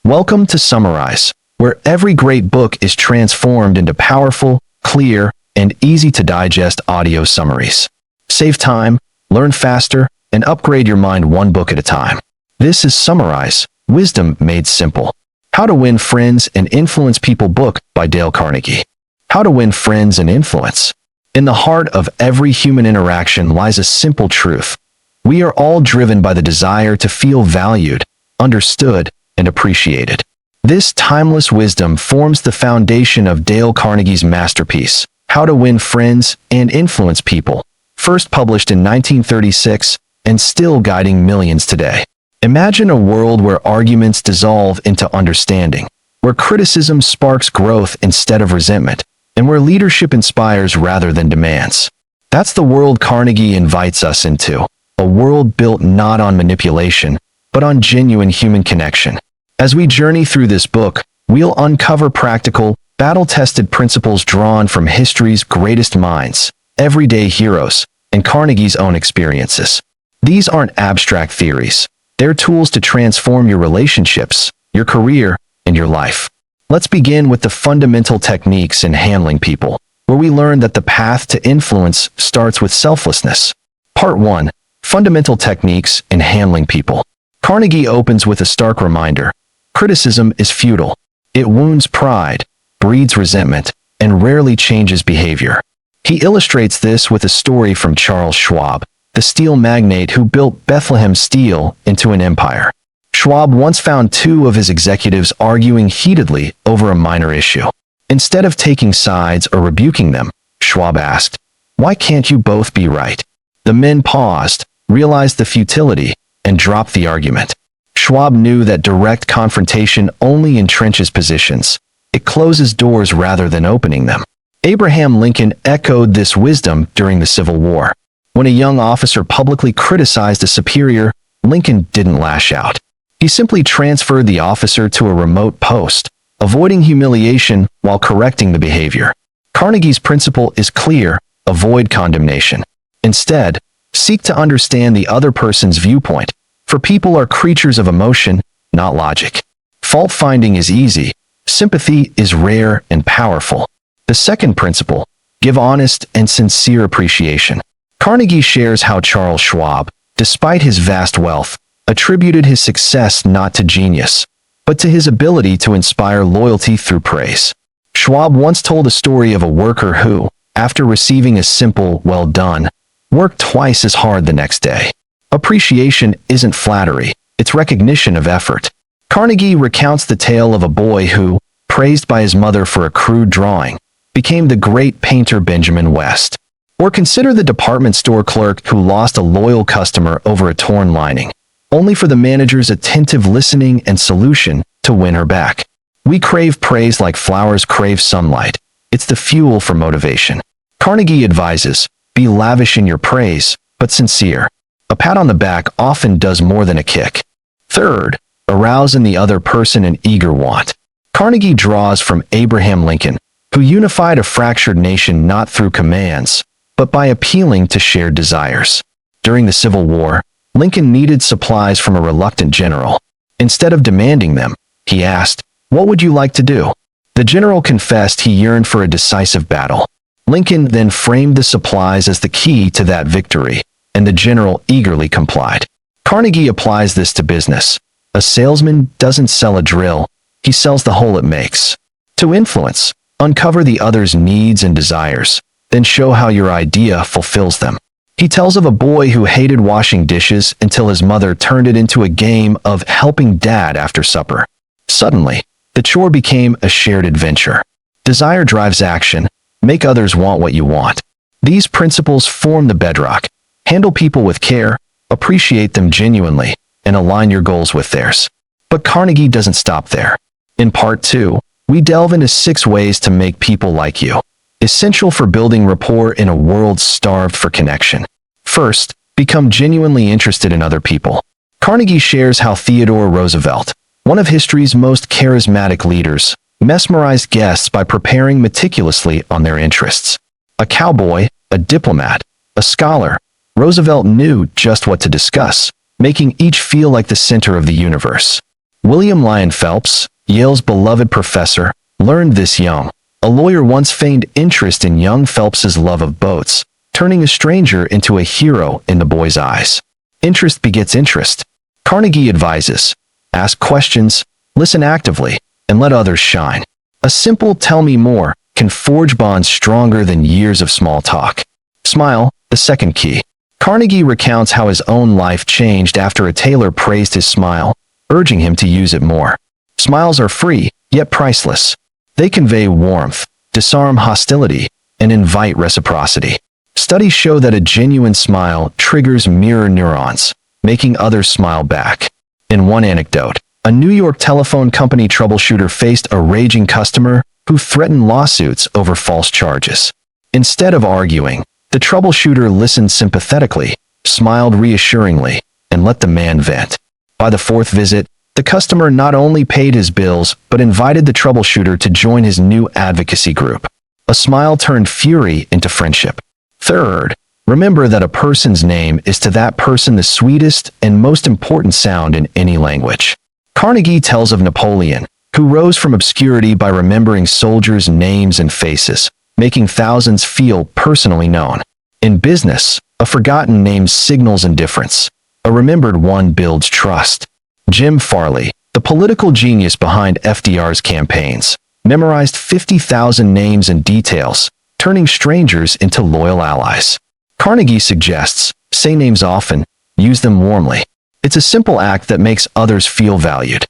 Welcome to Summarize, where every great book is transformed into powerful, clear, and easy-to-digest audio summaries. Save time, learn faster, and upgrade your mind one book at a time. This is Summarize, Wisdom Made Simple. How to Win Friends and Influence People book by Dale Carnegie. How to Win Friends and Influence. In the heart of every human interaction lies a simple truth. We are all driven by the desire to feel valued, understood, and appreciated. This timeless wisdom forms the foundation of Dale Carnegie's masterpiece, How to Win Friends and Influence People, first published in 1936 and still guiding millions today. Imagine a world where arguments dissolve into understanding, where criticism sparks growth instead of resentment, and where leadership inspires rather than demands. That's the world Carnegie invites us into, a world built not on manipulation, but on genuine human connection. As we journey through this book, we'll uncover practical, battle-tested principles drawn from history's greatest minds, everyday heroes, and Carnegie's own experiences. These aren't abstract theories. They're tools to transform your relationships, your career, and your life. Let's begin with the fundamental techniques in handling people, where we learn that the path to influence starts with selflessness. Part 1. Fundamental Techniques in Handling People. Carnegie opens with a stark reminder. Criticism is futile. It wounds pride, breeds resentment, and rarely changes behavior. He illustrates this with a story from Charles Schwab, the steel magnate who built Bethlehem Steel into an empire. Schwab once found two of his executives arguing heatedly over a minor issue. Instead of taking sides or rebuking them, Schwab asked, "Why can't you both be right?" The men paused, realized the futility, and dropped the argument. Schwab knew that direct confrontation only entrenches positions. It closes doors rather than opening them. Abraham Lincoln echoed this wisdom during the Civil War. When a young officer publicly criticized a superior, Lincoln didn't lash out. He simply transferred the officer to a remote post, avoiding humiliation while correcting the behavior. Carnegie's principle is clear: avoid condemnation. Instead, seek to understand the other person's viewpoint, for people are creatures of emotion, not logic. Fault-finding is easy. Sympathy is rare and powerful. The second principle: give honest and sincere appreciation. Carnegie shares how Charles Schwab, despite his vast wealth, attributed his success not to genius, but to his ability to inspire loyalty through praise. Schwab once told a story of a worker who, after receiving a simple "well done," worked twice as hard the next day. Appreciation isn't flattery, it's recognition of effort. Carnegie recounts the tale of a boy who, praised by his mother for a crude drawing, became the great painter Benjamin West. Or consider the department store clerk who lost a loyal customer over a torn lining, only for the manager's attentive listening and solution to win her back. We crave praise like flowers crave sunlight. It's the fuel for motivation. Carnegie advises, be lavish in your praise, but sincere. A pat on the back often does more than a kick. Third, arouse in the other person an eager want. Carnegie draws from Abraham Lincoln, who unified a fractured nation not through commands, but by appealing to shared desires. During the Civil War, Lincoln needed supplies from a reluctant general. Instead of demanding them, he asked, "What would you like to do?" The general confessed he yearned for a decisive battle. Lincoln then framed the supplies as the key to that victory, and the general eagerly complied. Carnegie applies this to business. A salesman doesn't sell a drill, he sells the hole it makes. To influence, uncover the other's needs and desires, then show how your idea fulfills them. He tells of a boy who hated washing dishes until his mother turned it into a game of helping dad after supper. Suddenly, the chore became a shared adventure. Desire drives action. Make others want what you want. These principles form the bedrock. Handle people with care, appreciate them genuinely, and align your goals with theirs. But Carnegie doesn't stop there. In Part 2, we delve into 6 ways to make people like you, essential for building rapport in a world starved for connection. First, become genuinely interested in other people. Carnegie shares how Theodore Roosevelt, one of history's most charismatic leaders, mesmerized guests by preparing meticulously on their interests. A cowboy, a diplomat, a scholar, Roosevelt knew just what to discuss, making each feel like the center of the universe. William Lyon Phelps, Yale's beloved professor, learned this young. A lawyer once feigned interest in young Phelps's love of boats, turning a stranger into a hero in the boy's eyes. Interest begets interest. Carnegie advises, ask questions, listen actively, and let others shine. A simple "tell me more" can forge bonds stronger than years of small talk. Smile, the second key. Carnegie recounts how his own life changed after a tailor praised his smile, urging him to use it more. Smiles are free, yet priceless. They convey warmth, disarm hostility, and invite reciprocity. Studies show that a genuine smile triggers mirror neurons, making others smile back. In one anecdote, a New York telephone company troubleshooter faced a raging customer who threatened lawsuits over false charges. Instead of arguing, the troubleshooter listened sympathetically, smiled reassuringly, and let the man vent. By the fourth visit, the customer not only paid his bills but invited the troubleshooter to join his new advocacy group. A smile turned fury into friendship. Third, remember that a person's name is to that person the sweetest and most important sound in any language. Carnegie tells of Napoleon, who rose from obscurity by remembering soldiers' names and faces, making thousands feel personally known. In business, a forgotten name signals indifference. A remembered one builds trust. Jim Farley, the political genius behind FDR's campaigns, memorized 50,000 names and details, turning strangers into loyal allies. Carnegie suggests, say names often, use them warmly. It's a simple act that makes others feel valued.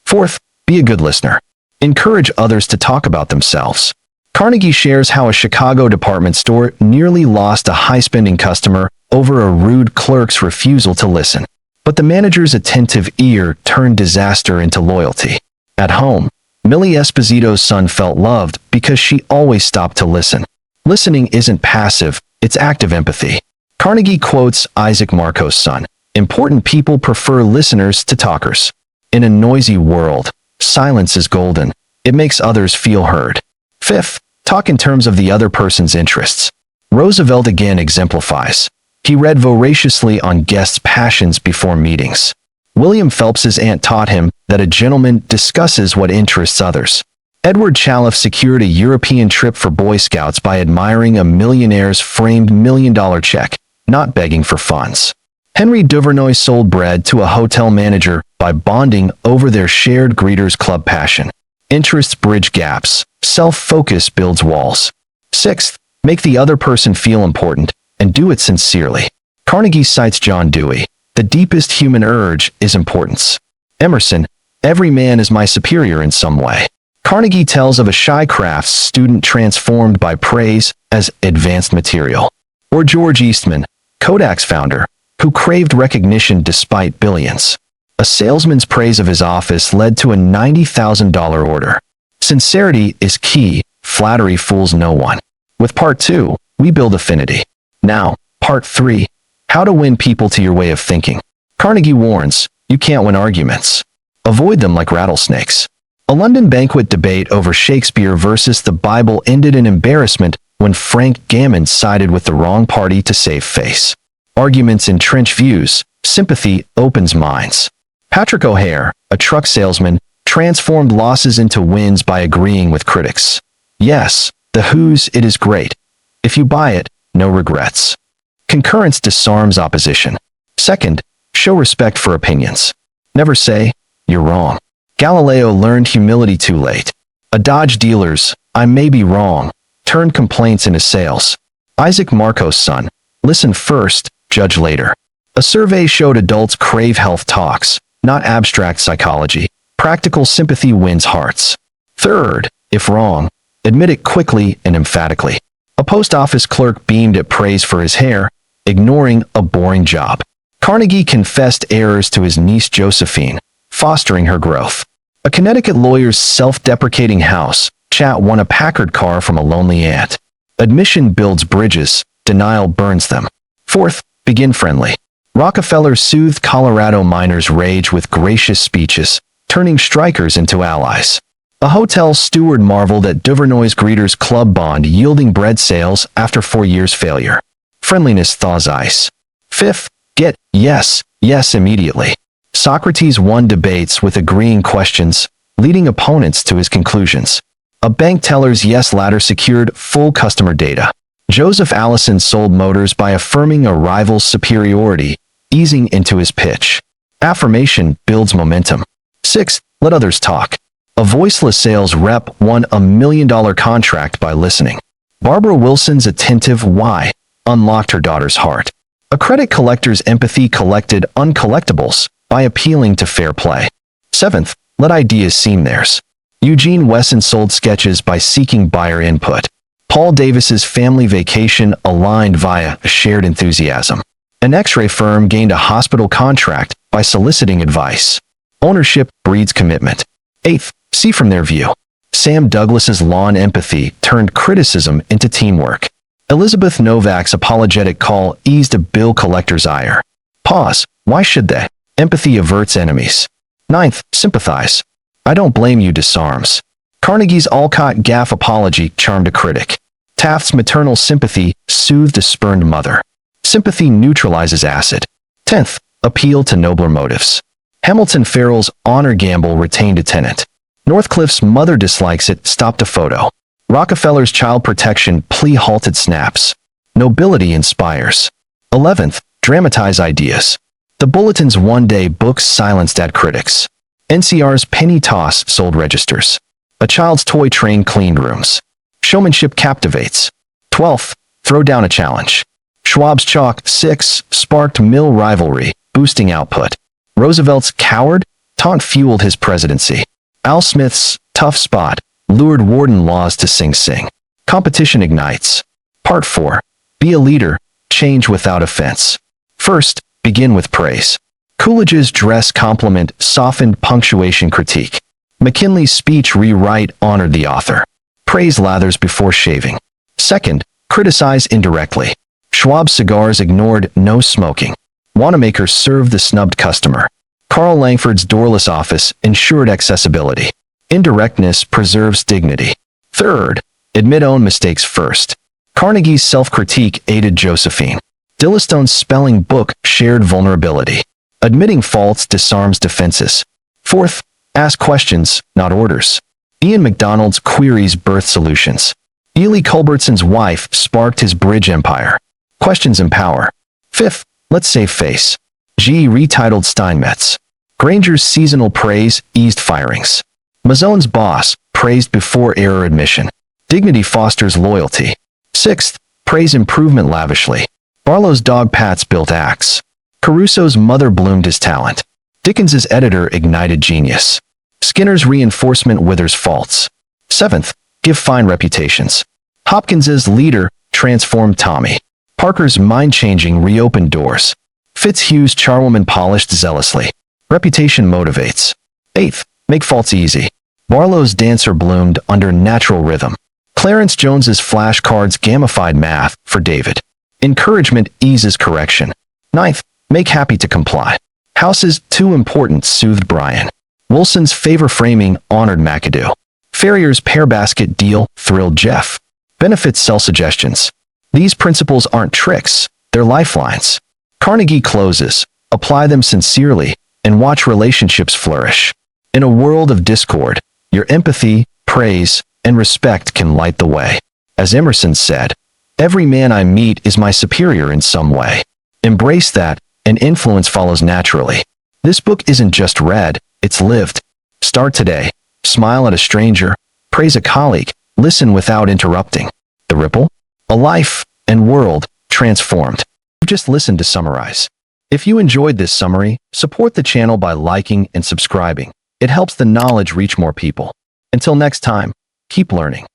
Fourth, be a good listener. Encourage others to talk about themselves. Carnegie shares how a Chicago department store nearly lost a high-spending customer over a rude clerk's refusal to listen. But the manager's attentive ear turned disaster into loyalty. At home, Millie Esposito's son felt loved because she always stopped to listen. Listening isn't passive, it's active empathy. Carnegie quotes Isaac Marco's son, "Important people prefer listeners to talkers. In a noisy world, silence is golden. It makes others feel heard." Fifth, talk in terms of the other person's interests. Roosevelt again exemplifies. He read voraciously on guests' passions before meetings. William Phelps's aunt taught him that a gentleman discusses what interests others. Edward Chalif secured a European trip for Boy Scouts by admiring a millionaire's framed $1 million check, not begging for funds. Henry Duvernoy sold bread to a hotel manager by bonding over their shared Greeters Club passion. Interests bridge gaps. Self-focus builds walls. Sixth, make the other person feel important, and do it sincerely. Carnegie cites John Dewey. The deepest human urge is importance. Emerson, every man is my superior in some way. Carnegie tells of a shy crafts student transformed by praise as advanced material. Or George Eastman, Kodak's founder, who craved recognition despite billions. A salesman's praise of his office led to a $90,000 order. Sincerity is key, flattery fools no one. With part 2, we build affinity. Now, part 3, how to win people to your way of thinking. Carnegie warns, you can't win arguments. Avoid them like rattlesnakes. A London banquet debate over Shakespeare versus the Bible ended in embarrassment when Frank Gammon sided with the wrong party to save face. Arguments entrench views, sympathy opens minds. Patrick O'Hare, a truck salesman, transformed losses into wins by agreeing with critics. Yes, The Who's "It Is Great." If you buy it, no regrets. Concurrence disarms opposition. Second, show respect for opinions. Never say, "You're wrong." Galileo learned humility too late. A Dodge dealer's "I may be wrong" turned complaints into sales. Isaac Marco's son, listen first, judge later. A survey showed adults crave health talks, not abstract psychology. Practical sympathy wins hearts. Third, if wrong, admit it quickly and emphatically. A post office clerk beamed at praise for his hair, ignoring a boring job. Carnegie confessed errors to his niece Josephine, fostering her growth. A Connecticut lawyer's self-deprecating house chat won a Packard car from a lonely aunt. Admission builds bridges, denial burns them. Fourth, begin friendly. Rockefeller soothed Colorado miners' rage with gracious speeches, turning strikers into allies. A hotel steward marveled at Duvernoy's Greeters Club bond yielding bread sales after 4 years' failure. Friendliness thaws ice. Fifth, get yes, yes immediately. Socrates won debates with agreeing questions, leading opponents to his conclusions. A bank teller's yes ladder secured full customer data. Joseph Allison sold motors by affirming a rival's superiority, easing into his pitch. Affirmation builds momentum. 6. Let others talk. A voiceless sales rep won a $1 million contract by listening. Barbara Wilson's attentive why unlocked her daughter's heart. A credit collector's empathy collected uncollectibles by appealing to fair play. 7th, let ideas seem theirs. Eugene Wesson sold sketches by seeking buyer input. Paul Davis's family vacation aligned via a shared enthusiasm. An X-ray firm gained a hospital contract by soliciting advice. Ownership breeds commitment. 8th, see from their view. Sam Douglas's lawn empathy turned criticism into teamwork. Elizabeth Novak's apologetic call eased a bill collector's ire. Pause. Why should they? Empathy averts enemies. 9th, sympathize. I don't blame you disarms. Carnegie's Alcott gaffe apology charmed a critic. Taft's maternal sympathy soothed a spurned mother. Sympathy neutralizes acid. 10th, appeal to nobler motives. Hamilton Farrell's honor gamble retained a tenant. Northcliffe's mother dislikes it stopped a photo. Rockefeller's child protection plea halted snaps. Nobility inspires. 11th, dramatize ideas. The Bulletin's one-day books silenced at critics. NCR's penny toss sold registers. A child's toy train cleaned rooms. Showmanship captivates. 12th, throw down a challenge. Schwab's Chalk 6 sparked mill rivalry, boosting output. Roosevelt's coward taunt fueled his presidency. Al Smith's tough spot lured Warden Laws to Sing Sing. Competition ignites. Part 4. Be a leader, change without offense. First, begin with praise. Coolidge's dress compliment softened punctuation critique. McKinley's speech rewrite honored the author. Praise lathers before shaving. Second, criticize indirectly. Schwab's cigars ignored no smoking. Wanamaker served the snubbed customer. Carl Langford's doorless office ensured accessibility. Indirectness preserves dignity. Third, admit own mistakes first. Carnegie's self-critique aided Josephine. Dillistone's spelling book shared vulnerability. Admitting faults disarms defenses. Fourth, ask questions, not orders. Ian MacDonald's queries birth solutions. Ely Culbertson's wife sparked his bridge empire. Questions empower. Fifth, let's save face. G. retitled Steinmetz. Granger's seasonal praise eased firings. Mazzone's boss praised before error admission. Dignity fosters loyalty. Sixth, praise improvement lavishly. Barlow's dog Pats built acts. Caruso's mother bloomed his talent. Dickens's editor ignited genius. Skinner's reinforcement withers faults. Seventh, give fine reputations. Hopkins's leader transformed Tommy. Parker's mind-changing reopened doors. Fitzhugh's charwoman polished zealously. Reputation motivates. Eighth, make faults easy. Barlow's dancer bloomed under natural rhythm. Clarence Jones's flashcards gamified math for David. Encouragement eases correction. Ninth, make happy to comply. House's too important soothed Brian. Wilson's favor framing honored McAdoo. Ferrier's pear basket deal thrilled Jeff. Benefits sell suggestions. These principles aren't tricks, they're lifelines. Carnegie closes, apply them sincerely, and watch relationships flourish. In a world of discord, your empathy, praise, and respect can light the way. As Emerson said, every man I meet is my superior in some way. Embrace that, and influence follows naturally. This book isn't just read, it's lived. Start today. Smile at a stranger, praise a colleague, listen without interrupting. The ripple? A life and world transformed. You've just listened to Summarize. If you enjoyed this summary, support the channel by liking and subscribing. It helps the knowledge reach more people. Until next time, keep learning.